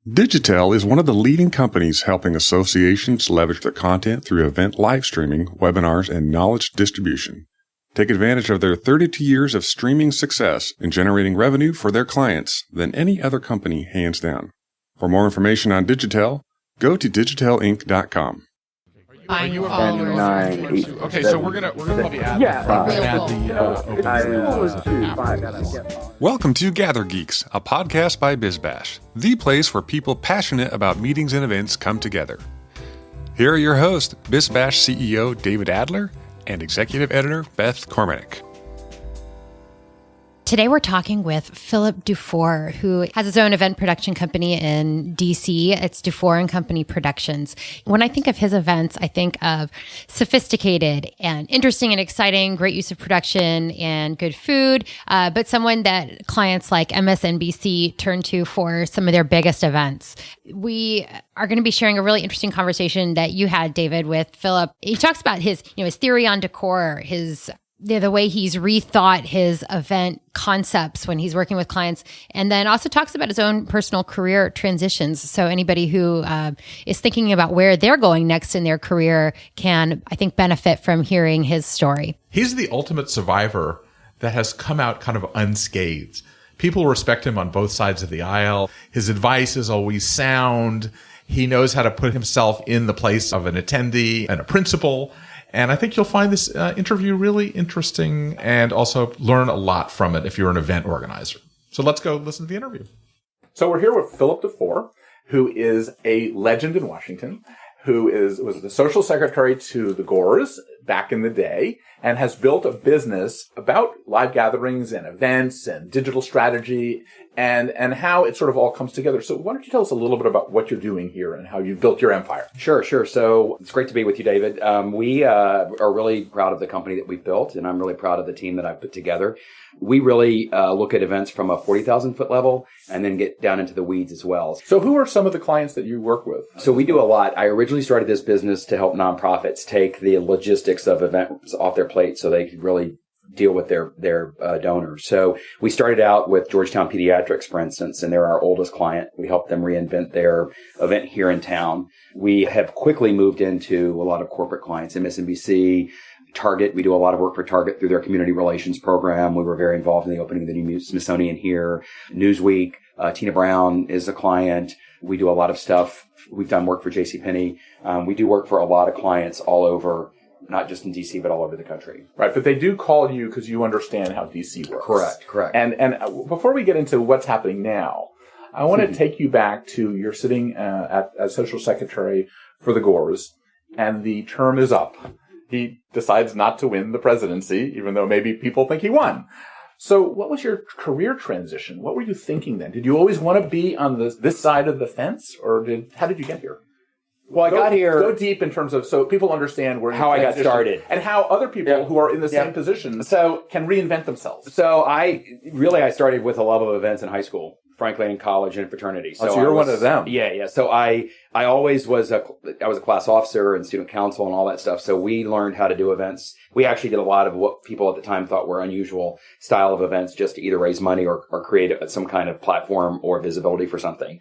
Digitel is one of the leading companies helping associations leverage their content through event live streaming, webinars, and knowledge distribution. Take advantage of their 32 years of streaming success in generating revenue for their clients than any other company, hands down. For more information on Digitel, go to digitelinc.com. Are you a follower? Okay, so we're gonna probably add Welcome to GatherGeeks, a podcast by BizBash, the place where people passionate about meetings and events come together. Here are your hosts, BizBash CEO David Adler and Executive Editor Beth Kormanik. Today we're talking with Philip Dufour, who has his own event production company in DC. It's Dufour & Company Productions. When I think of his events, I think of sophisticated and interesting and exciting, great use of production and good food, but someone that clients like MSNBC turn to for some of their biggest events. We are going to be sharing a really interesting conversation that you had, David, with Philip. He talks about his theory on decor, the way he's rethought his event concepts when he's working with clients, and then also talks about his own personal career transitions. So anybody who is thinking about where they're going next in their career can, I think, benefit from hearing his story. He's the ultimate survivor that has come out kind of unscathed. People respect him on both sides of the aisle. His advice is always sound. He knows how to put himself in the place of an attendee and a principal. And I think you'll find this interview really interesting and also learn a lot from it if you're an event organizer. So let's go listen to the interview. So we're here with Philip Dufour, who is a legend in Washington, who was the social secretary to the Gores back in the day and has built a business about live gatherings and events and digital strategy and how it sort of all comes together. So why don't you tell us a little bit about what you're doing here and how you've built your empire? Sure. So it's great to be with you, David. We are really proud of the company that we've built, and I'm really proud of the team that I've put together. We really look at events from a 40,000 foot level and then get down into the weeds as well. So who are some of the clients that you work with? So we do a lot. I originally started this business to help nonprofits take the logistics of events off their plate so they could really deal with their donors. So we started out with Georgetown Pediatrics, for instance, and they're our oldest client. We helped them reinvent their event here in town. We have quickly moved into a lot of corporate clients, MSNBC, Target. We do a lot of work for Target through their community relations program. We were very involved in the opening of the new Smithsonian here. Newsweek, Tina Brown is a client. We do a lot of stuff. We've done work for JCPenney. We do work for a lot of clients all over, not just in DC, but all over the country. Right, but they do call you because you understand how DC works. Correct. And before we get into what's happening now, I want to take you back to you're sitting as social secretary for the Gores, and the term is up. He decides not to win the presidency, even though maybe people think he won. So what was your career transition? What were you thinking then? Did you always want to be on this side of the fence, or how did you get here? Well, I got here. Go deep in terms of so people understand how I got started and how other people who are in the same positions can reinvent themselves. So I started with a love of events in high school, frankly, in college and fraternity. So you're one of them. Yeah. So I always was a class officer and student council and all that stuff. So we learned how to do events. We actually did a lot of what people at the time thought were unusual style of events just to either raise money or create some kind of platform or visibility for something.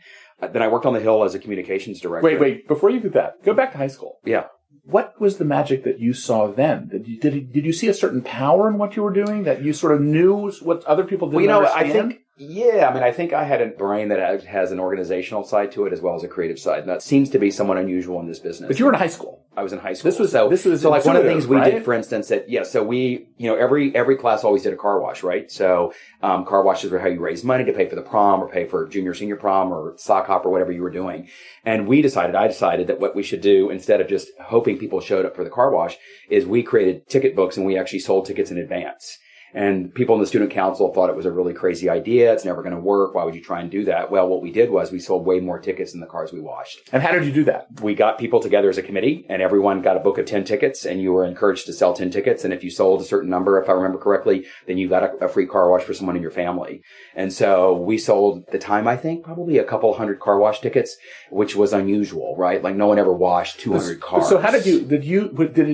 Then I worked on the Hill as a communications director. Wait. Before you do that, go back to high school. Yeah. What was the magic that you saw then? Did you see a certain power in what you were doing that you sort of knew what other people didn't understand? I think I had a brain that has an organizational side to it as well as a creative side. And that seems to be somewhat unusual in this business. But you were in high school. I was in high school. This was like one of the things we right? did, for instance, so we, every class always did a car wash, right? So, car washes were how you raise money to pay for the prom or pay for junior, senior prom or sock hop or whatever you were doing. And I decided that what we should do instead of just hoping people showed up for the car wash is we created ticket books and we actually sold tickets in advance. And people in the student council thought it was a really crazy idea. It's never going to work. Why would you try and do that? Well, what we did was we sold way more tickets than the cars we washed. And how did you do that? We got people together as a committee and everyone got a book of 10 tickets and you were encouraged to sell 10 tickets. And if you sold a certain number, if I remember correctly, then you got a free car wash for someone in your family. And so we sold at the time, I think, probably a couple hundred car wash tickets, which was unusual, right? Like no one ever washed 200 cars. So how did you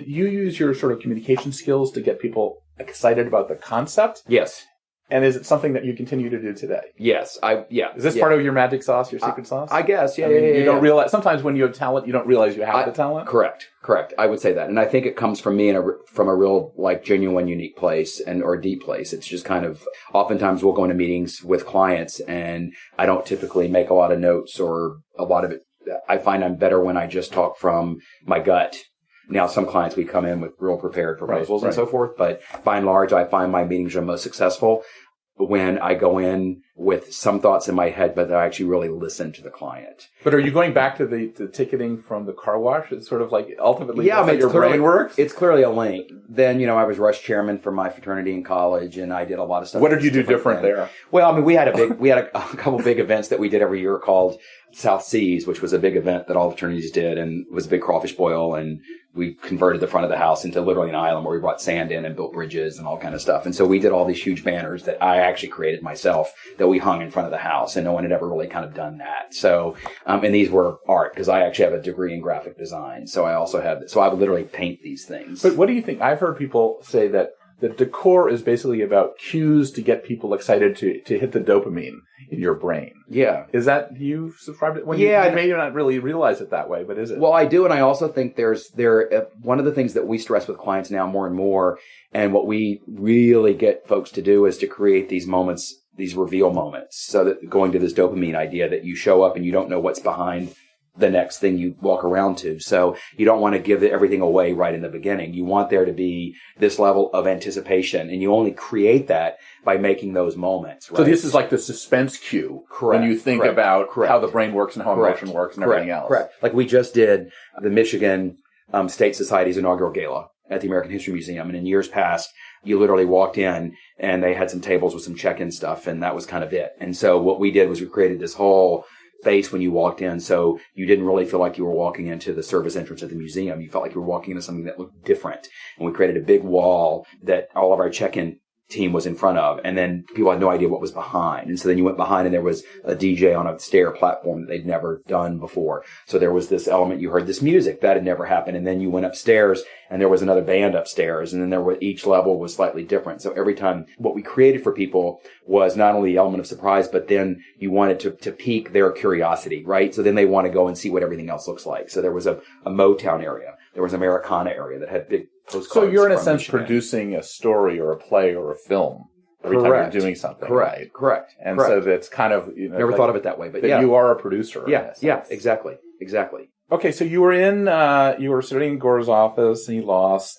use your sort of communication skills to get people excited about the concept? Yes. And is it something that you continue to do today? Yes. Is this part of your magic sauce, your secret sauce? I guess. Yeah. You don't realize, sometimes when you have talent, you don't realize you have the talent. Correct. I would say that. And I think it comes from me from a real, like, genuine, unique place or deep place. It's just kind of, oftentimes we'll go into meetings with clients and I don't typically make a lot of notes, or a lot of it. I find I'm better when I just talk from my gut. Now, some clients, we come in with real prepared proposals and so forth, but by and large, I find my meetings are most successful when I go in with some thoughts in my head, but that I actually really listen to the client. But are you going back to the ticketing from the car wash? It's sort of like ultimately how your brain works? It's clearly a link. Then, I was rush chairman for my fraternity in college, and I did a lot of stuff. What did you do different there? Well, we had a couple big events that we did every year called South Seas, which was a big event that all fraternities did, and it was a big crawfish boil, and we converted the front of the house into literally an island where we brought sand in and built bridges and all kind of stuff. And so we did all these huge banners that I actually created myself that we hung in front of the house, and no one had ever really kind of done that. So, and these were art, because I actually have a degree in graphic design. So I would literally paint these things. But what do you think? I've heard people say that the decor is basically about cues to get people excited to hit the dopamine in your brain. Yeah. Is that, you subscribe to it? Yeah. You may not really realize it that way, but is it? Well, I do. And I also think one of the things that we stress with clients now more and more, and what we really get folks to do, is to create these moments, these reveal moments. So that, going to this dopamine idea, that you show up and you don't know what's behind the next thing you walk around to. So you don't want to give everything away right in the beginning. You want there to be this level of anticipation, and you only create that by making those moments. Right? So this is like the suspense cue. Correct. When you think about how the brain works and how emotion works and everything else. Correct. Like we just did the Michigan State Society's inaugural gala at the American History Museum. And in years past, you literally walked in and they had some tables with some check-in stuff, and that was kind of it. And so what we did was we created this whole space when you walked in, so you didn't really feel like you were walking into the service entrance of the museum. You felt like you were walking into something that looked different. And we created a big wall that all of our check-in team was in front of, and then people had no idea what was behind. And so then you went behind and there was a DJ on a stair platform that they'd never done before. So there was this element, you heard this music that had never happened. And then you went upstairs and there was another band upstairs, and then each level was slightly different. So every time, what we created for people was not only the element of surprise, but then you wanted to pique their curiosity, right? So then they want to go and see what everything else looks like. So there was a Motown area. There was an Americana area that had big postcards. So you're in a sense Michigan. Producing a story or a play or a film every time you're doing something. Correct. And so that's kind of, never thought of it that way, but you are a producer. Yeah, exactly. Okay, so you were you were sitting in Gore's office and you lost,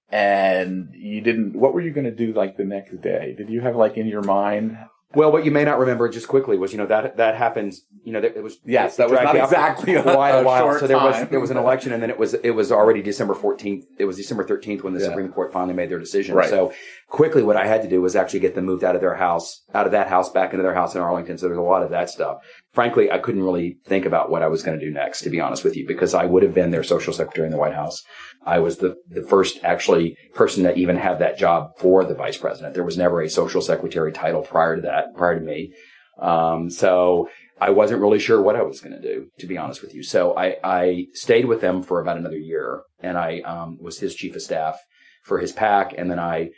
and you didn't, what were you going to do like the next day? Did you have like in your mind? Well, what you may not remember just quickly was, that happened, it was. Yes, that was not exactly quite a while. Short so there was an election, and then it was already December 14th. It was December 13th when the Supreme Court finally made their decision. Right. So quickly what I had to do was actually get them moved out of that house back into their house in Arlington. So there's a lot of that stuff. Frankly, I couldn't really think about what I was going to do next, to be honest with you, because I would have been their social secretary in the White House. I was the first actually person to even have that job for the vice president. There was never a social secretary title prior to me. So I wasn't really sure what I was going to do, to be honest with you. So I stayed with them for about another year, and I was his chief of staff for his PAC. And then I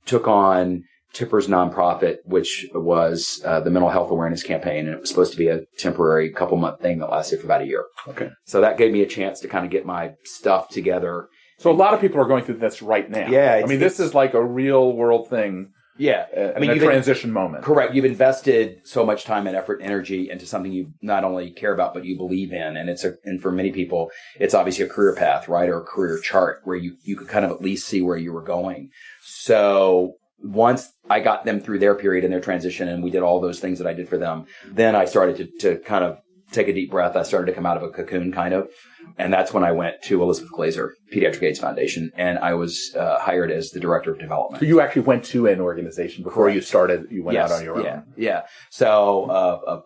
took on Tipper's nonprofit, which was the mental health awareness campaign. And it was supposed to be a temporary couple-month thing that lasted for about a year. Okay. So that gave me a chance to kind of get my stuff together. So a lot of people are going through this right now. Yeah. This is like a real world thing. Yeah. A transition moment. Correct. You've invested so much time and effort and energy into something you not only care about, but you believe in. And and for many people, it's obviously a career path, right? Or a career chart where you could kind of at least see where you were going. So once I got them through their period and their transition, and we did all those things that I did for them, then I started to kind of take a deep breath. I started to come out of a cocoon, kind of. And that's when I went to Elizabeth Glaser Pediatric AIDS Foundation, and I was hired as the director of development. So you actually went to an organization before you started, you went out on your own. Yeah. So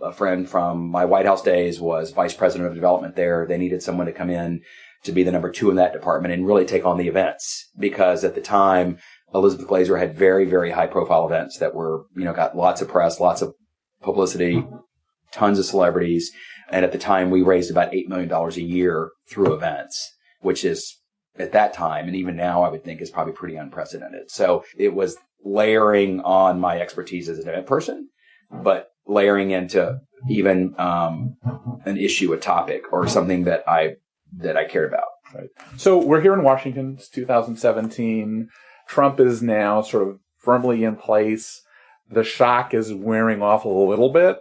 a friend from my White House days was vice president of development there. They needed someone to come in to be the number 2 in that department and really take on the events, because at the time, Elizabeth Glaser had very, very high profile events that were, got lots of press, lots of publicity, tons of celebrities. And at the time, we raised about $8 million a year through events, which is at that time, and even now, I would think is probably pretty unprecedented. So it was layering on my expertise as an event person, but layering into even an issue, a topic, or something that I cared about. Right. So we're here in Washington. It's 2017. Trump is now sort of firmly in place. The shock is wearing off a little bit.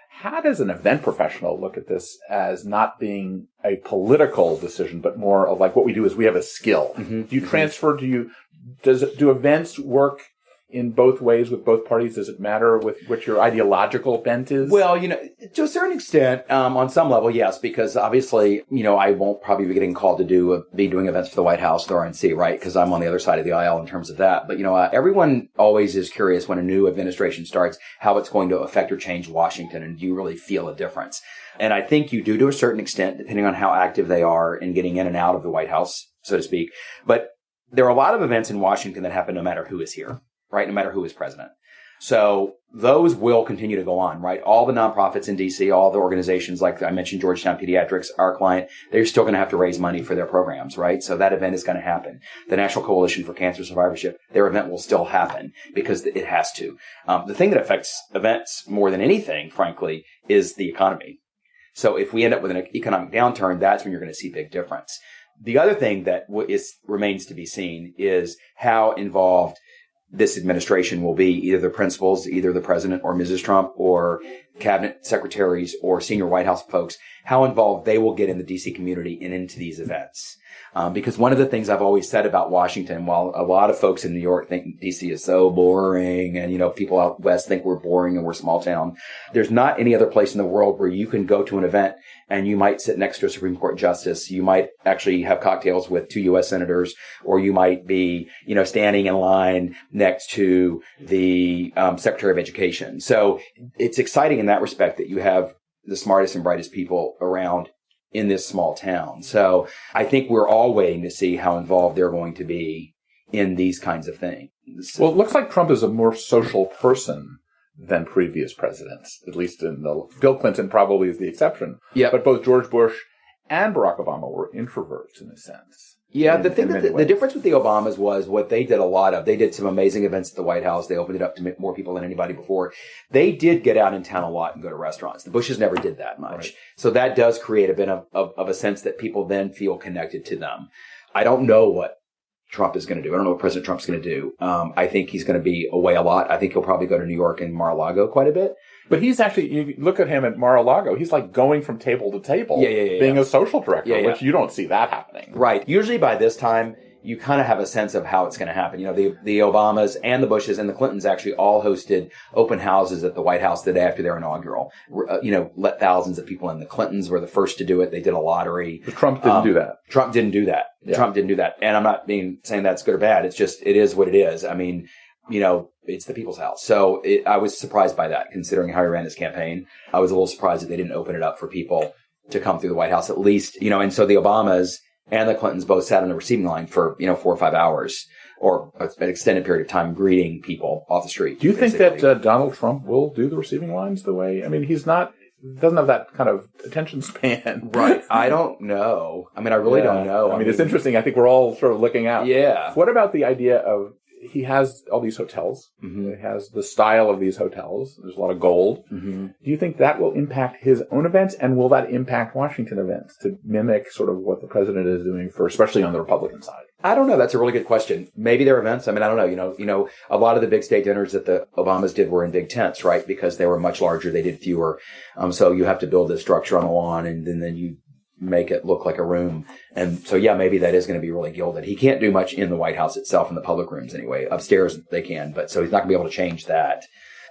How does an event professional look at this as not being a political decision, but more of like what we do is we have a skill? Mm-hmm. Do you transfer? Do events work in both ways with both parties? Does it matter with what your ideological bent is? Well, to a certain extent, on some level, yes, because obviously, I won't probably be getting called to be doing events for the White House, the RNC, right? Because I'm on the other side of the aisle in terms of that. But, everyone always is curious when a new administration starts, how it's going to affect or change Washington. And do you really feel a difference? And I think you do to a certain extent, depending on how active they are in getting in and out of the White House, so to speak. But there are a lot of events in Washington that happen no matter who is here. Right? No matter who is president. So those will continue to go on, right? All the nonprofits in DC, all the organizations, like I mentioned, Georgetown Pediatrics, our client, they're still going to have to raise money for their programs, right? So that event is going to happen. The National Coalition for Cancer Survivorship, their event will still happen because it has to. The thing that affects events more than anything, frankly, is the economy. So if we end up with an economic downturn, that's when you're going to see big difference. The other thing that remains to be seen is how involved this administration will be, either the principals, either the president or Mrs. Trump, or cabinet secretaries or senior White House folks, how involved they will get in the DC community and into these events. Because one of the things I've always said about Washington, while a lot of folks in New York think DC is so boring and, people out west think we're boring and we're small town, there's not any other place in the world where you can go to an event and you might sit next to a Supreme Court justice. You might actually have cocktails with 2 U.S. senators, or you might be, standing in line next to the Secretary of Education. So it's exciting in that respect that you have the smartest and brightest people around in this small town. So I think we're all waiting to see how involved they're going to be in these kinds of things. Well, it looks like Trump is a more social person than previous presidents, at least Bill Clinton probably is the exception. Yeah. But both George Bush and Barack Obama were introverts in a sense. Yeah, the thing that the difference with the Obamas was what they did a lot of. They did some amazing events at the White House. They opened it up to more people than anybody before. They did get out in town a lot and go to restaurants. The Bushes never did that much. Right. So that does create a bit of a sense that people then feel connected to them. I don't know what Trump is going to do. I don't know what President Trump's going to do. I think he's going to be away a lot. I think he'll probably go to New York and Mar-a-Lago quite a bit. But he's actually, you look at him at Mar-a-Lago, he's like going from table to table, being a social director, which you don't see that happening. Right. Usually by this time, you kind of have a sense of how it's going to happen. The Obamas and the Bushes and the Clintons actually all hosted open houses at the White House the day after their inaugural. Let thousands of people in. The Clintons were the first to do it. They did a lottery. But Trump didn't do that. Trump didn't do that. Yeah. Trump didn't do that. And I'm not saying that's good or bad. It's just, it is what it is. I mean, it's the people's house. So I was surprised by that, considering how he ran his campaign. I was a little surprised that they didn't open it up for people to come through the White House at least, and so the Obamas and the Clintons both sat on the receiving line for, 4 or 5 hours or an extended period of time greeting people off the street. Do you think that Donald Trump will do the receiving lines the way, he's not, doesn't have that kind of attention span. Right. I don't know. I really don't know. It's interesting. I think we're all sort of looking out. Yeah. What about the idea of, he has all these hotels. Mm-hmm. He has the style of these hotels. There's a lot of gold. Mm-hmm. Do you think that will impact his own events, and will that impact Washington events to mimic sort of what the president is doing especially on the Republican side? I don't know. That's a really good question. Maybe their events. I don't know. A lot of the big state dinners that the Obamas did were in big tents, right? Because they were much larger. They did fewer. So you have to build this structure on the lawn, and then you make it look like a room. And so, maybe that is going to be really gilded. He can't do much in the White House itself, in the public rooms anyway. Upstairs they can, but so he's not going to be able to change that.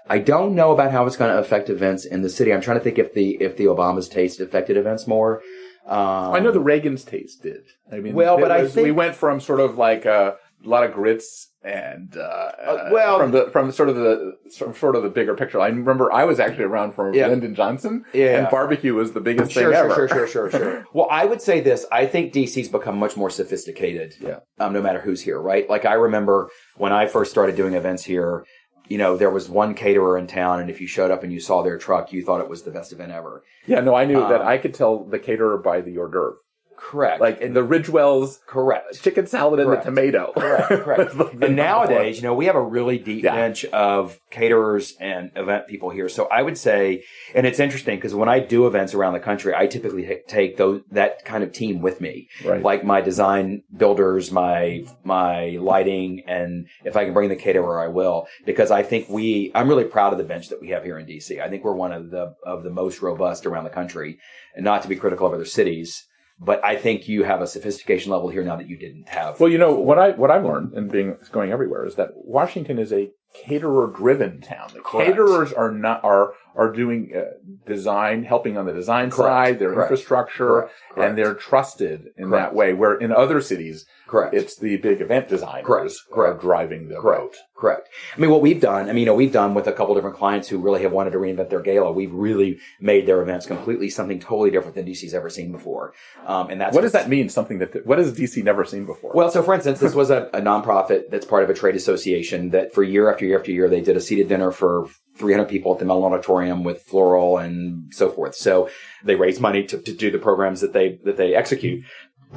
I don't know about how it's going to affect events in the city. I'm trying to think if the Obama's taste affected events more. I know the Reagan's taste did. I think we went from sort of like a lot of grits and from sort of the bigger picture. I remember I was actually around for Lyndon Johnson, and barbecue was the biggest thing ever. Sure. Well, I would say this: I think DC's become much more sophisticated. No matter who's here, right? Like I remember when I first started doing events here. There was one caterer in town, and if you showed up and you saw their truck, you thought it was the best event ever. Yeah, no, I knew that. I could tell the caterer by the hors d'oeuvre. Correct. Like the Ridgewell's correct chicken salad and the tomato. Correct. And nowadays, we have a really deep bench of caterers and event people here. So I would say, and it's interesting because when I do events around the country, I typically take that kind of team with me, like my design builders, my lighting, and if I can bring the caterer, I will, because I think I'm really proud of the bench that we have here in DC. I think we're one of the most robust around the country, and not to be critical of other cities. But I think you have a sophistication level here now that you didn't have. Well, what I've learned in going everywhere is that Washington is a caterer-driven town. The caterers are doing design, helping on the design side, their infrastructure, and they're trusted in that way. Where in other cities, it's the big event designers driving the boat. Correct. I mean, what we've done, we've done with a couple different clients who really have wanted to reinvent their gala. We've really made their events completely something totally different than DC's ever seen before. And that's what does that mean? What has DC never seen before? Well, so for instance, this was a nonprofit that's part of a trade association that for year after year after year, they did a seated dinner for 300 people at the Mellon Auditorium with floral and so forth. So they raised money to do the programs that they execute.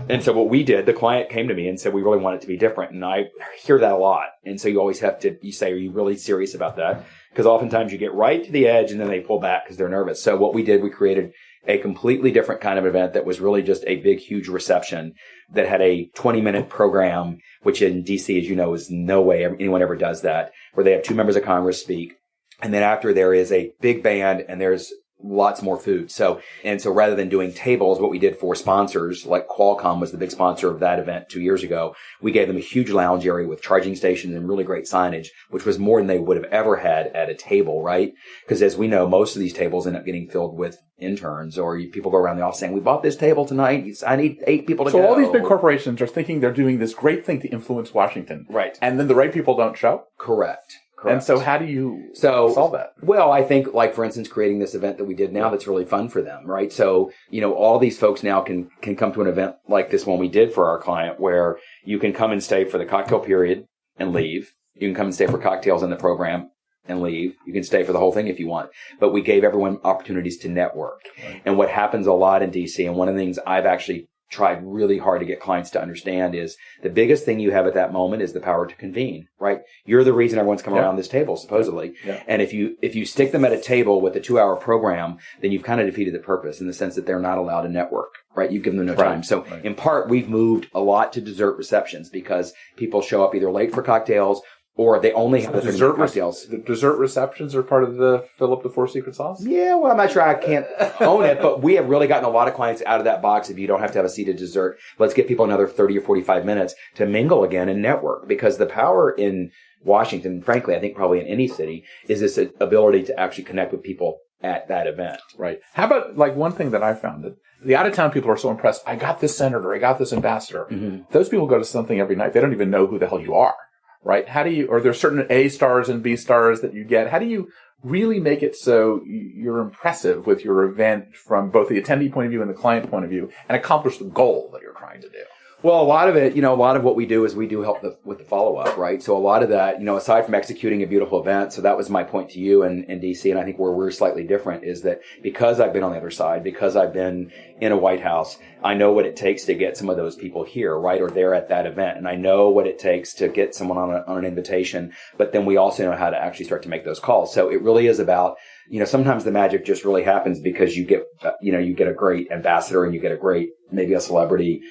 And so what we did, the client came to me and said, we really want it to be different. And I hear that a lot. And so you always you say, are you really serious about that? Because oftentimes you get right to the edge and then they pull back because they're nervous. So what we did, we created a completely different kind of event that was really just a big, huge reception that had a 20-minute program, which in DC, as you know, is no way anyone ever does that, where they have 2 members of Congress speak. And then after there is a big band and there's lots more food. So rather than doing tables, what we did for sponsors, like Qualcomm was the big sponsor of that event 2 years ago, we gave them a huge lounge area with charging stations and really great signage, which was more than they would have ever had at a table, right? Because as we know, most of these tables end up getting filled with interns or people go around the office saying, we bought this table tonight. I need 8 people to go. So all these big corporations are thinking they're doing this great thing to influence Washington. Right. And then the right people don't show? Correct. And so how do you solve that? Well, I think, like, for instance, creating this event that we did now that's really fun for them, right? So, all these folks now can come to an event like this one we did for our client where you can come and stay for the cocktail period and leave. You can come and stay for cocktails in the program and leave. You can stay for the whole thing if you want. But we gave everyone opportunities to network. Right. And what happens a lot in DC, and one of the things I've actually tried really hard to get clients to understand is the biggest thing you have at that moment is the power to convene, right? You're the reason everyone's come around this table, supposedly. Yeah. And if you stick them at a table with a 2-hour program, then you've kind of defeated the purpose in the sense that they're not allowed to network, right? You've given them no time. So in part, we've moved a lot to dessert receptions because people show up either late for cocktails or they only have the dessert cocktails. The dessert receptions are part of the Philip Dufour secret sauce? Yeah, well, I'm not sure I can't own it, but we have really gotten a lot of clients out of that box. If you don't have to have a seated dessert, let's get people another 30 or 45 minutes to mingle again and network, because the power in Washington, frankly, I think probably in any city, is this ability to actually connect with people at that event. Right. How about, like, one thing that I found that the out-of-town people are so impressed, I got this senator, I got this ambassador. Mm-hmm. Those people go to something every night. They don't even know who the hell you are. Right? Or there's certain A stars and B stars that you get. How do you really make it so you're impressive with your event from both the attendee point of view and the client point of view and accomplish the goal that you're trying to do? Well, a lot of it, a lot of what we do is we do help with the follow-up, right? So a lot of that, aside from executing a beautiful event, so that was my point to you in DC, and I think where we're slightly different is that because I've been on the other side, because I've been in a White House, I know what it takes to get some of those people here, right? Or there at that event. And I know what it takes to get someone on an invitation, but then we also know how to actually start to make those calls. So it really is about, sometimes the magic just really happens because you get, you get a great ambassador and you get a great, maybe a celebrity,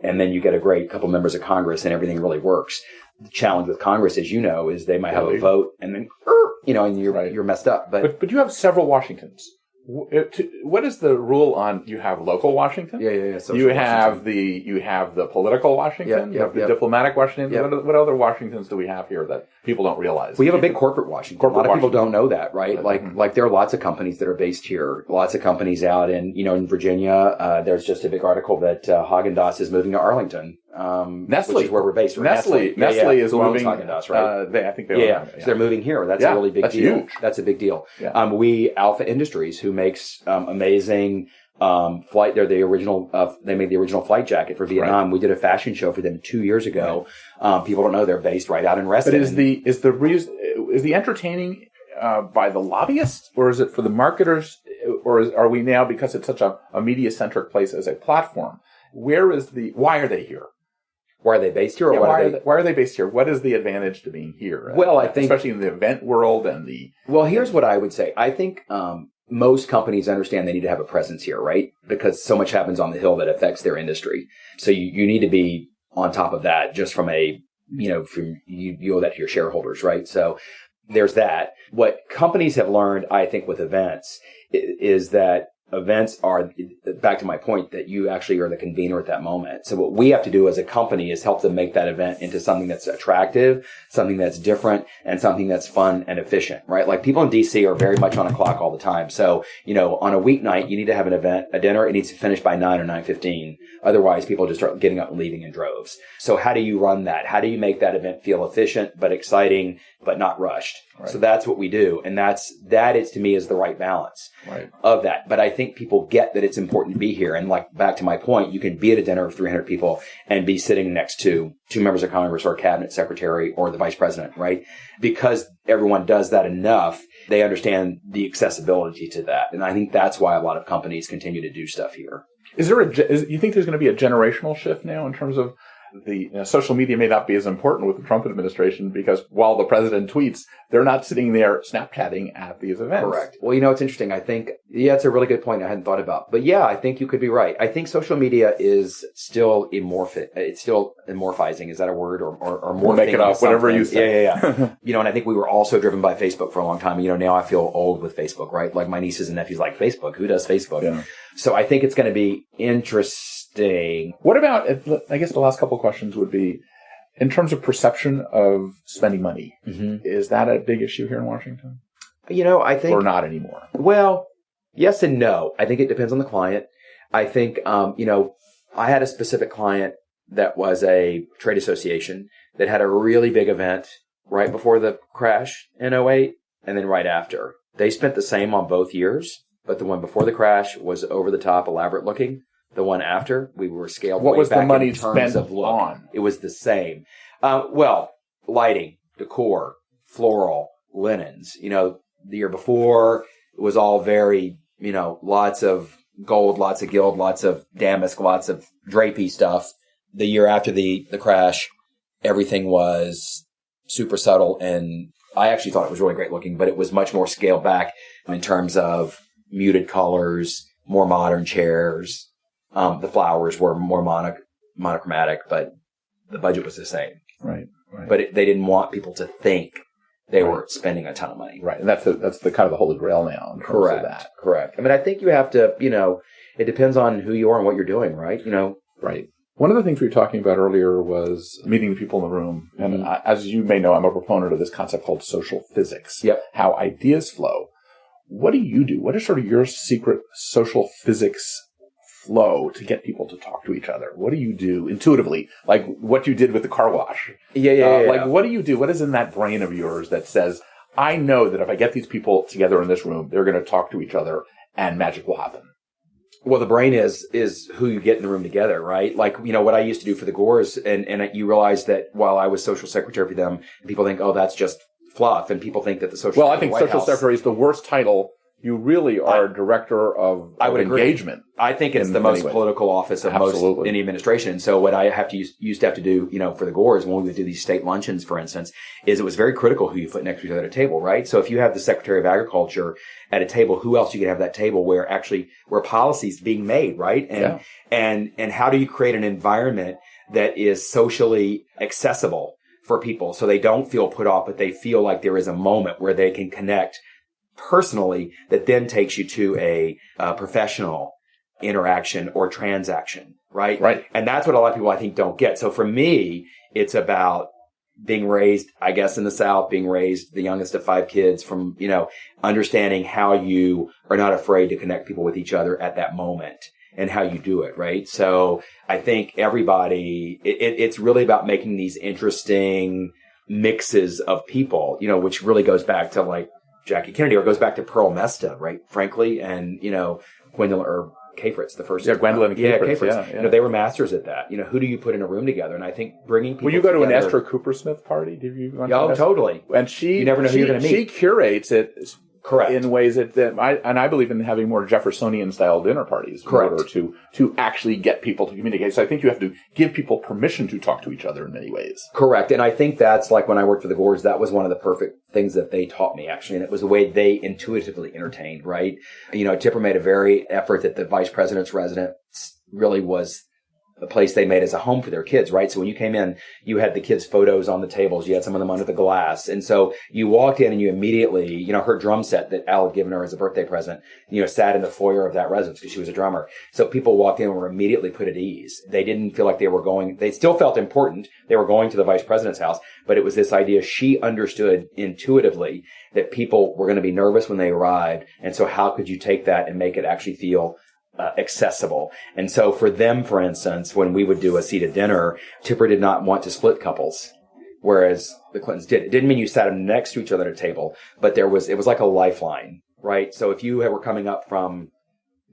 and then you get a great couple members of Congress and everything really works. The challenge with Congress, as you know, is they might have a vote and then, and you're messed up. But you have several Washingtons. What is the rule on you have local Washington? Yeah. You have the political Washington. You have the diplomatic Washington. Yep. What other Washingtons do we have here that people don't realize? We have a big corporate Washington. A lot of people don't know that, right? Like there are lots of companies that are based here. Lots of companies out in Virginia. There's just a big article that Haagen-Dazs is moving to Arlington. Nestle, which is where we're based. Nestle is moving. Haagen-Dazs, right? I think they own So they're moving here. That's a really big deal. Huge. That's a big deal. Yeah. We Alpha Industries, who makes amazing flight. They're the original. They made the original flight jacket for Vietnam. Right. We did a fashion show for them 2 years ago. Right. People don't know they're based right out in Reston. But is the entertaining by the lobbyists, or is it for the marketers, or are we now, because it's such a media centric place as a platform? why are they here? Why are they based here? Or why are they based here? What is the advantage to being here? Well, I think, especially in the event world and the... Well, here's what I would say. I think most companies understand they need to have a presence here, right? Because so much happens on the hill that affects their industry. So you need to be on top of that just from you owe that to your shareholders, right? So there's that. What companies have learned, I think, with events is that events are, back to my point, that you actually are the convener at that moment. So what we have to do as a company is help them make that event into something that's attractive, something that's different, and something that's fun and efficient, right? Like people in DC are very much on a clock all the time. So, on a weeknight, you need to have an event, a dinner, it needs to finish by 9 or 9:15. Otherwise, people just start getting up and leaving in droves. So how do you run that? How do you make that event feel efficient, but exciting, but not rushed? Right. So that's what we do. And that is, to me, is the right balance of that. But I think people get that it's important to be here. And like back to my point, you can be at a dinner of 300 people and be sitting next to 2 members of Congress or a cabinet secretary or the vice president, right? Because everyone does that enough, they understand the accessibility to that. And I think that's why a lot of companies continue to do stuff here. You think there's going to be a generational shift now in terms of social media may not be as important with the Trump administration because while the president tweets, they're not sitting there Snapchatting at these events. Correct. Well, it's interesting. I think, it's a really good point I hadn't thought about. But yeah, I think you could be right. I think social media is still it's still amorphizing. Is that a word? Or morphing? We'll make it up, whatever you say. Yeah. And I think we were also driven by Facebook for a long time. Now I feel old with Facebook, right? Like my nieces and nephews like Facebook. Who does Facebook? Yeah. So I think it's going to be interesting. What about, I guess the last couple of questions would be, in terms of perception of spending money, is that a big issue here in Washington? I think... Or not anymore? Well, yes and no. I think it depends on the client. I think, I had a specific client that was a trade association that had a really big event right before the crash in 2008 and then right after. They spent the same on both years, but the one before the crash was over the top, elaborate looking. The one after, we were scaled what way was back the money in terms spent of look. On? It was the same. Lighting, decor, floral, linens. The year before, it was all very, lots of gold, lots of gilt, lots of damask, lots of drapey stuff. The year after the crash, everything was super subtle, and I actually thought it was really great looking, but it was much more scaled back in terms of muted colors, more modern chairs. The flowers were more monochromatic, but the budget was the same. Right. But they didn't want people to think they were spending a ton of money. Right. And that's the kind of the holy grail now. In terms of that. Correct. I mean, I think you have to, it depends on who you are and what you're doing, right? Right. One of the things we were talking about earlier was meeting the people in the room. And as you may know, I'm a proponent of this concept called social physics. Yep. How ideas flow. What do you do? What is sort of your secret social physics flow to get people to talk to each other? What do you do intuitively? Like what you did with the car wash. Yeah. Like what do you do? What is in that brain of yours that says, I know that if I get these people together in this room, they're going to talk to each other and magic will happen? Well, the brain is who you get in the room together, right? Like, what I used to do for the Gores, and you realize that while I was social secretary for them, people think, oh, that's just fluff, and people think that the social Well, I think social secretary is the worst title. You really are director of engagement. I think it's the most political office of most any administration. So what I used to have to do, for the Gores when we would do these state luncheons, for instance, is it was very critical who you put next to each other at a table, right? So if you have the Secretary of Agriculture at a table, who else you can have that table where policy is being made, right? And how do you create an environment that is socially accessible for people so they don't feel put off, but they feel like there is a moment where they can connect personally that then takes you to a professional interaction or transaction, right? Right. And that's what a lot of people, I think, don't get. So for me, it's about being raised, I guess, in the South, being raised the youngest of 5 kids from, understanding how you are not afraid to connect people with each other at that moment and how you do it, right? So I think everybody, it's really about making these interesting mixes of people, which really goes back to like Jackie Kennedy, or goes back to Pearl Mesta, right? Frankly, and Gwendolyn or K-Fritz, the first. Yeah, Gwendolyn and K-Fritz. Yeah. They were masters at that. Who do you put in a room together? And I think bringing people. Will you go together, to an Esther Coopersmith party? Did you? Oh, totally. And you never know who you're going to meet. She curates it Correct. In ways that I believe in having more Jeffersonian style dinner parties in Correct. order to actually get people to communicate. So I think you have to give people permission to talk to each other in many ways. Correct. And I think that's like when I worked for the Gores, that was one of the perfect things that they taught me, actually. And it was the way they intuitively entertained, right? Tipper made a very effort that the vice president's residence really was the place they made as a home for their kids, right? So when you came in, you had the kids' photos on the tables. You had some of them under the glass. And so you walked in and you immediately, her drum set that Al had given her as a birthday present, sat in the foyer of that residence because she was a drummer. So people walked in and were immediately put at ease. They didn't feel like they still felt important. They were going to the vice president's house, but it was this idea she understood intuitively that people were going to be nervous when they arrived. And so how could you take that and make it actually feel accessible? And so for them, for instance, when we would do a seated dinner, Tipper did not want to split couples, whereas the Clintons did. It didn't mean you sat them next to each other at a table, but it was like a lifeline, right? So if you were coming up from,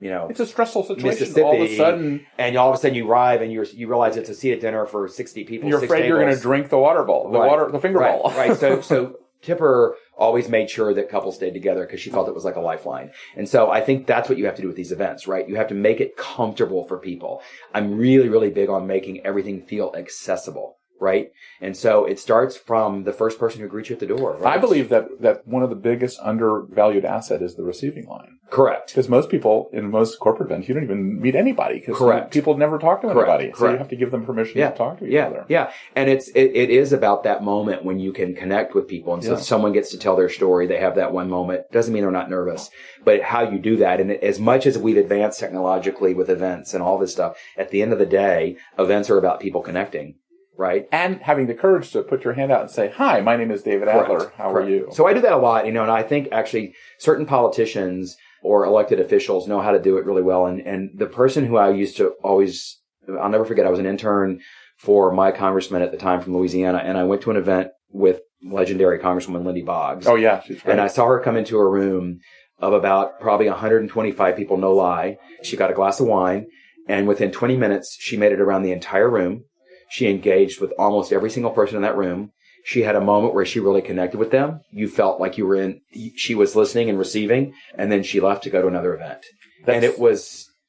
it's a stressful situation. Mississippi, all of a sudden, and all of a sudden you arrive and you realize it's a seated dinner for 60 people. And you're afraid you're going to drink the water ball, the finger ball. Right. So Tipper always made sure that couples stayed together because she felt it was like a lifeline. And so I think that's what you have to do with these events, right? You have to make it comfortable for people. I'm really, really big on making everything feel accessible, right? And so it starts from the first person who greets you at the door, right? I believe that one of the biggest undervalued asset is the receiving line. Correct. Because most people in most corporate events, you don't even meet anybody. Correct. People never talk to anybody. Correct. So you have to give them permission to talk to each other. Yeah. And it is about that moment when you can connect with people. And so someone gets to tell their story. They have that one moment. Doesn't mean they're not nervous, but how you do that. And as much as we've advanced technologically with events and all this stuff, at the end of the day, events are about people connecting. Right. And having the courage to put your hand out and say, hi, my name is David Adler. How are you? So I do that a lot, and I think actually certain politicians or elected officials know how to do it really well. And the person who I used to always, I'll never forget, I was an intern for my congressman at the time from Louisiana, and I went to an event with legendary Congresswoman Lindy Boggs. Oh, yeah. She's great. And I saw her come into a room of about probably 125 people, no lie. She got a glass of wine, and within 20 minutes, she made it around the entire room. She engaged with almost every single person in that room. She had a moment where she really connected with them. You felt like you were she was listening and receiving, and then she left to go to another event. That's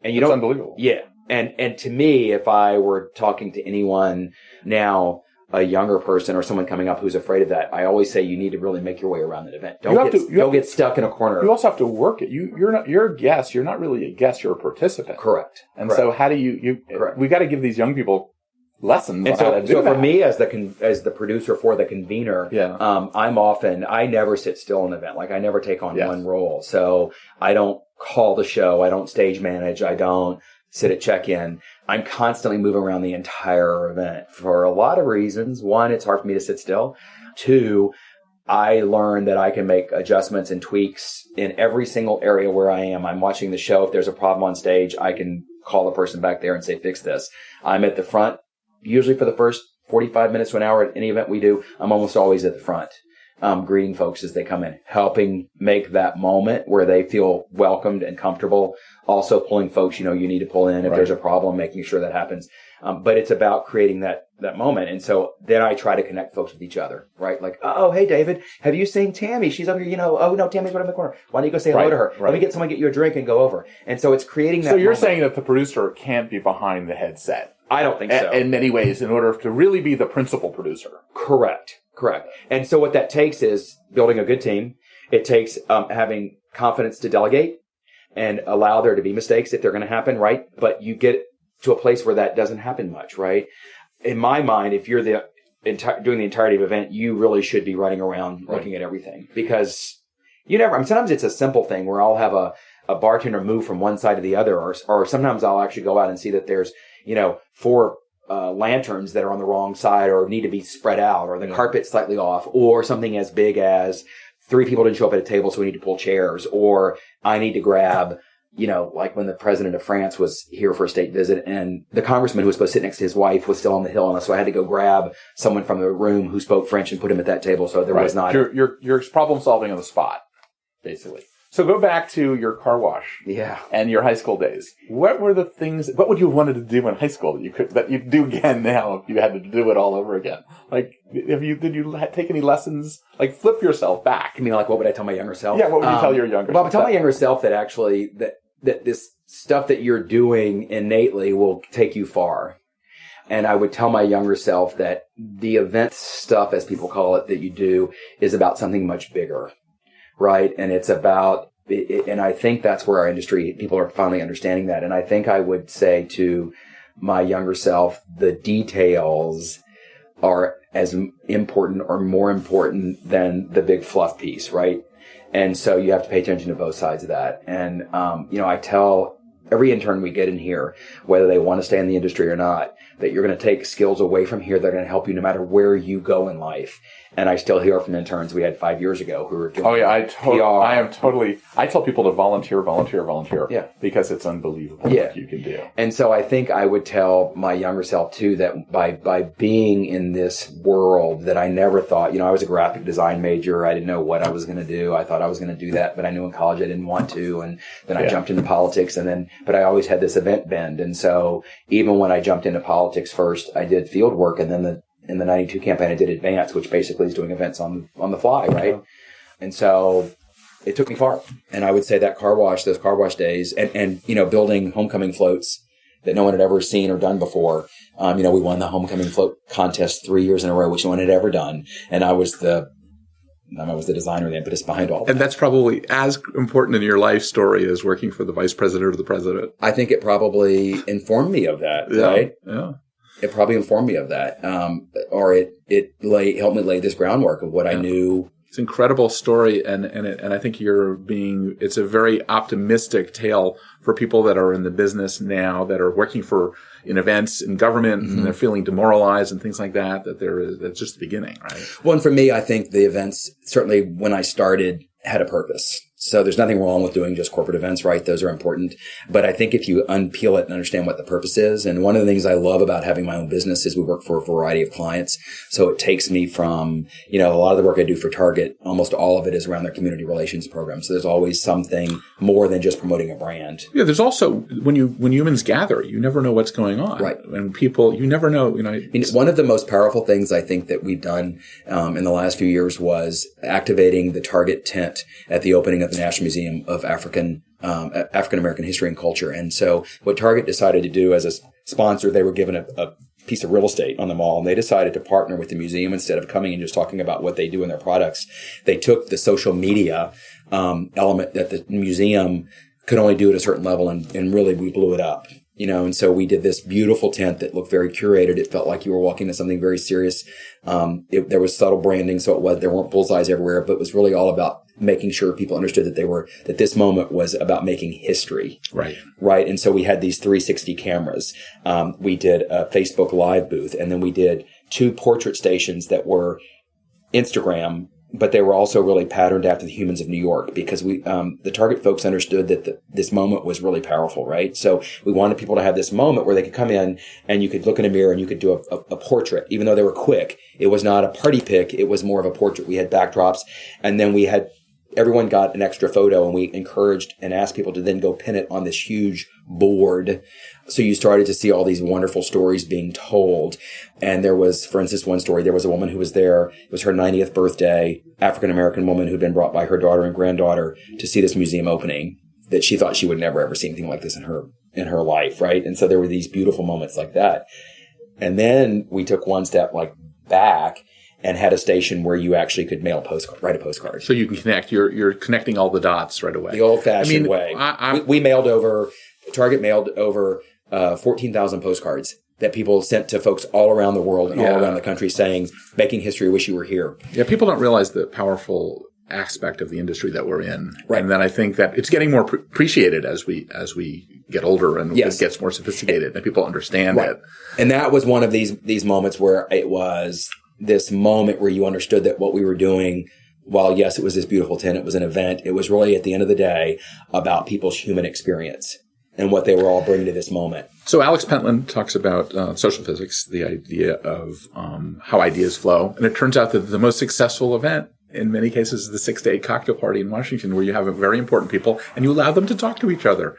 unbelievable. Yeah. And to me, if I were talking to anyone now, a younger person or someone coming up who's afraid of that, I always say you need to really make your way around an event. Don't get stuck in a corner. You also have to work it. You're a guest. You're not really a guest. You're a participant. Correct. And so how do we got to give these young people lessons on how to do that. For me, as the producer for the convener, I never sit still in an event. Like I never take on one role. So I don't call the show. I don't stage manage. I don't sit at check-in. I'm constantly moving around the entire event for a lot of reasons. One, it's hard for me to sit still. Two, I learned that I can make adjustments and tweaks in every single area where I am. I'm watching the show. If there's a problem on stage, I can call the person back there and say, fix this. I'm at the front. Usually for the first 45 minutes to an hour at any event we do, I'm almost always at the front, greeting folks as they come in, helping make that moment where they feel welcomed and comfortable. Also pulling folks, you need to pull in if there's a problem, making sure that happens. But it's about creating that moment. And so then I try to connect folks with each other, right? Like, oh, hey, David, have you seen Tammy? She's over here, oh, no, Tammy's right in the corner. Why don't you go say hello to her? Let me get you a drink and go over. And so it's creating that. So you're saying that the producer can't be behind the headset. I don't think so. In many ways, in order to really be the principal producer. Correct. And so what that takes is building a good team. It takes having confidence to delegate and allow there to be mistakes if they're going to happen, right? But you get to a place where that doesn't happen much, right? In my mind, if you're doing the entirety of the event, you really should be running around looking at everything because sometimes it's a simple thing where I'll have a bartender move from one side to the other, or sometimes I'll actually go out and see that there's 4 lanterns that are on the wrong side or need to be spread out, or the carpet's slightly off, or something as big as 3 people didn't show up at a table, so we need to pull chairs, or I need to grab, like when the president of France was here for a state visit and the congressman who was supposed to sit next to his wife was still on the hill, and so I had to go grab someone from the room who spoke French and put him at that table, so there was not. You're problem solving on the spot, basically. So go back to your car wash. Yeah. And your high school days. What were the things, what would you have wanted to do in high school that you'd do again now if you had to do it all over again? Like, did you take any lessons? Like, flip yourself back. You mean like, what would I tell my younger self? Yeah, what would you tell your younger self? Well, I would tell my younger self that actually, that this stuff that you're doing innately will take you far. And I would tell my younger self that the event stuff, as people call it, that you do is about something much bigger, right? And it's about, and I think that's where our industry, people are finally understanding that. And I think I would say to my younger self, the details are as important or more important than the big fluff piece, right? And so you have to pay attention to both sides of that. And, I tell every intern we get in here, whether they want to stay in the industry or not, that you're going to take skills away from here that are going to help you no matter where you go in life. And I still hear from interns we had 5 years ago who were doing I tell people to volunteer. Yeah. Because it's unbelievable what you can do. And so I think I would tell my younger self too that by being in this world that I never thought, I was a graphic design major. I didn't know what I was going to do. I thought I was going to do that, but I knew in college I didn't want to. And then I jumped into politics but I always had this event bend. And so even when I jumped into politics first, I did field work, and then in the 92 campaign, I did advance, which basically is doing events on the fly, right? Yeah. And so it took me far. And I would say that those car wash days and building homecoming floats that no one had ever seen or done before. We won the homecoming float contest 3 years in a row, which no one had ever done. And I was the designer, the impetus behind all of that. And that's probably as important in your life story as working for the vice president or the president. I think it probably informed me of that, right? Yeah. It probably informed me of that. Or it helped me lay this groundwork of what I knew. It's an incredible story, and I think it's a very optimistic tale for people that are in the business now, that are working in events in government, and they're feeling demoralized and things like that. That's just the beginning, right? Well, and for me, I think the events, certainly when I started, had a purpose. So there's nothing wrong with doing just corporate events, right? Those are important. But I think if you unpeel it and understand what the purpose is, and one of the things I love about having my own business is we work for a variety of clients. So it takes me from, a lot of the work I do for Target, almost all of it is around their community relations program. So there's always something more than just promoting a brand. Yeah, there's also, when humans gather, you never know what's going on. Right. And people, you never know, one of the most powerful things I think that we've done in the last few years was activating the Target tent at the opening of the National Museum of African American History and Culture. And so what Target decided to do as a sponsor, they were given a piece of real estate on the mall, and they decided to partner with the museum instead of coming and just talking about what they do in their products. They took the social media element that the museum could only do at a certain level, and really we blew it up. And so we did this beautiful tent that looked very curated. It felt like you were walking into something very serious. There was subtle branding, so there weren't bullseyes everywhere, but it was really all about making sure people understood that this moment was about making history. Right. Right. And so we had these 360 cameras. We did a Facebook Live booth, and then we did 2 portrait stations that were Instagram, but they were also really patterned after the humans of New York, because the Target folks understood that this moment was really powerful, right? So we wanted people to have this moment where they could come in and you could look in a mirror and you could do a portrait, even though they were quick. It was not a party pic. It was more of a portrait. We had backdrops, and then everyone got an extra photo, and we encouraged and asked people to then go pin it on this huge board. So you started to see all these wonderful stories being told. And there was, for instance, one story, there was a woman who was there. It was her 90th birthday, African-American woman who'd been brought by her daughter and granddaughter to see this museum opening, that she thought she would never ever see anything like this in her life, right? And so there were these beautiful moments like that. And then we took one step back and had a station where you actually could write a postcard. So you can connect. You're connecting all the dots right away. The old-fashioned way. Target mailed over 14,000 postcards that people sent to folks all around the world and all around the country saying, making history, wish you were here. Yeah, people don't realize the powerful aspect of the industry that we're in. Right. And then I think that it's getting more appreciated as we get older and it gets more sophisticated and people understand it. And that was one of these moments where it was this moment where you understood that what we were doing, while yes, it was this beautiful tent, it was an event, it was really at the end of the day about people's human experience and what they were all bringing to this moment. So Alex Pentland talks about social physics, the idea of how ideas flow. And it turns out that the most successful event in many cases, the 6 to 8 cocktail party in Washington, where you have very important people and you allow them to talk to each other.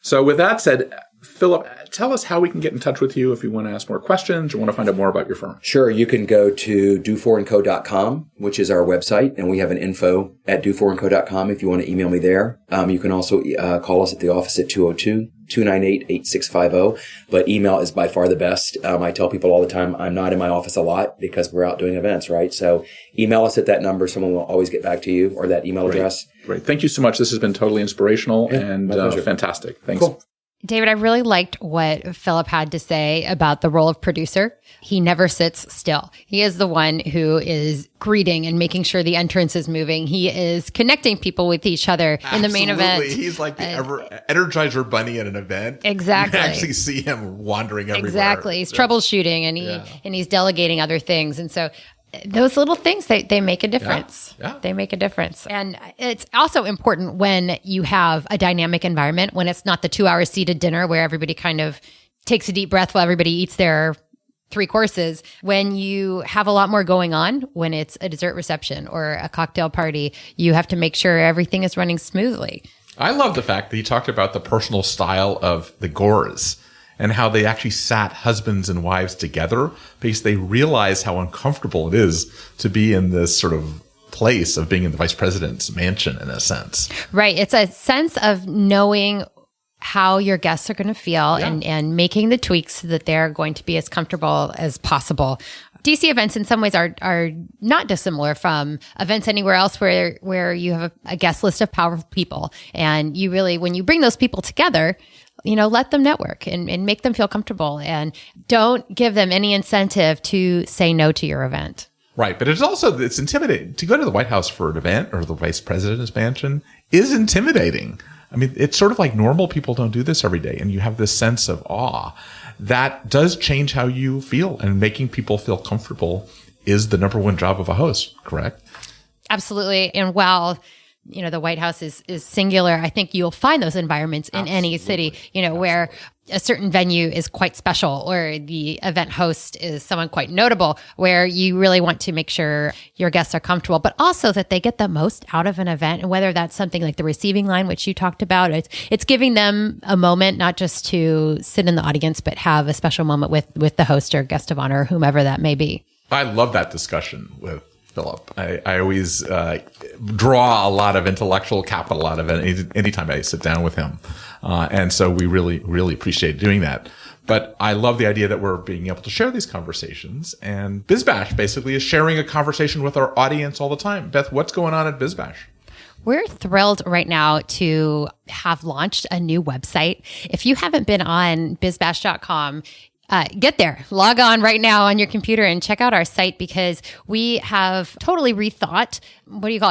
So with that said, Philip, tell us how we can get in touch with you if you want to ask more questions or want to find out more about your firm. Sure. You can go to dufourandco.com, which is our website, and we have an info at dufourandco.com if you want to email me there. You can also call us at the office at 202-298-8650, but email is by far the best. I tell people all the time I'm not in my office a lot because we're out doing events, right? So email us at that number. Someone will always get back to you, or that email address. Great. Thank you so much. This has been totally inspirational and fantastic. Thanks. Cool. David, I really liked what Philip had to say about the role of producer. He never sits still. He is the one who is greeting and making sure the entrance is moving. He is connecting people with each other in the main event. He's like the Energizer Bunny at an event. Exactly. You actually see him wandering everywhere. Exactly. He's troubleshooting and he's delegating other things. And so those little things, they make a difference. Yeah. They make a difference. And it's also important when you have a dynamic environment, when it's not the 2-hour seated dinner where everybody kind of takes a deep breath while everybody eats their 3 courses. When you have a lot more going on, when it's a dessert reception or a cocktail party, you have to make sure everything is running smoothly. I love the fact that he talked about the personal style of the Gores and how they actually sat husbands and wives together because they realized how uncomfortable it is to be in this sort of place of being in the vice president's mansion, in a sense. Right. It's a sense of knowing how your guests are going to feel and making the tweaks so that they're going to be as comfortable as possible. DC events in some ways are not dissimilar from events anywhere else where you have a guest list of powerful people. And you really, when you bring those people together, let them network and make them feel comfortable, and don't give them any incentive to say no to your event. Right. But it's intimidating. To go to the White House for an event or the vice president's mansion is intimidating. I mean, it's sort of like normal people don't do this every day, and you have this sense of awe. That does change how you feel, and making people feel comfortable is the number one job of a host, correct? Absolutely. And while the White House is singular, I think you'll find those environments in any city, where a certain venue is quite special or the event host is someone quite notable, where you really want to make sure your guests are comfortable, but also that they get the most out of an event. And whether that's something like the receiving line, which you talked about, it's giving them a moment, not just to sit in the audience, but have a special moment with the host or guest of honor, whomever that may be. I love that discussion with Philip. I always draw a lot of intellectual capital out of it anytime I sit down with him. And so we really, really appreciate doing that. But I love the idea that we're being able to share these conversations. And BizBash basically is sharing a conversation with our audience all the time. Beth, what's going on at BizBash? We're thrilled right now to have launched a new website. If you haven't been on bizbash.com, get there, log on right now on your computer and check out our site, because we have totally rethought,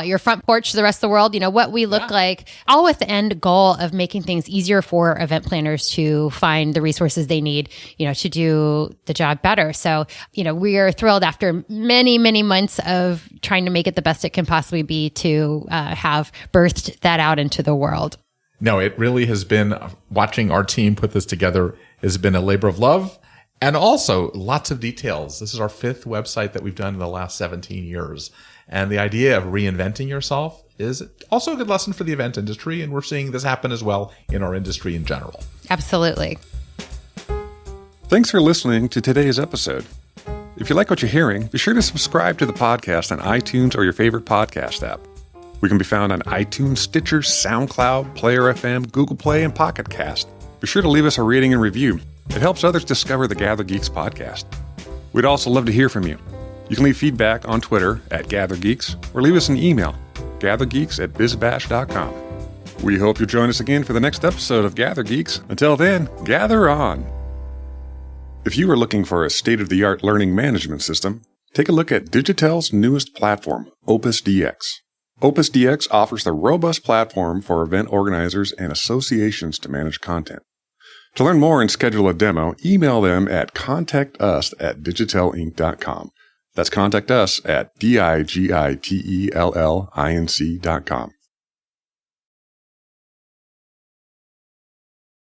your front porch to the rest of the world, what we look like, all with the end goal of making things easier for event planners to find the resources they need, to do the job better. So, we are thrilled after many, many months of trying to make it the best it can possibly be to have birthed that out into the world. No, it really has been, watching our team put this together has been a labor of love. And also lots of details. This is our 5th website that we've done in the last 17 years. And the idea of reinventing yourself is also a good lesson for the event industry. And we're seeing this happen as well in our industry in general. Absolutely. Thanks for listening to today's episode. If you like what you're hearing, be sure to subscribe to the podcast on iTunes or your favorite podcast app. We can be found on iTunes, Stitcher, SoundCloud, Player FM, Google Play, and Pocket Cast. Be sure to leave us a rating and review. It helps others discover the GatherGeeks podcast. We'd also love to hear from you. You can leave feedback on Twitter at GatherGeeks or leave us an email, gathergeeks@bizbash.com. We hope you'll join us again for the next episode of GatherGeeks. Until then, gather on. If you are looking for a state-of-the-art learning management system, take a look at Digitel's newest platform, Opus DX. Opus DX offers the robust platform for event organizers and associations to manage content. To learn more and schedule a demo, email them at contactus@digitelinc.com. That's contact us at digitellinc.com.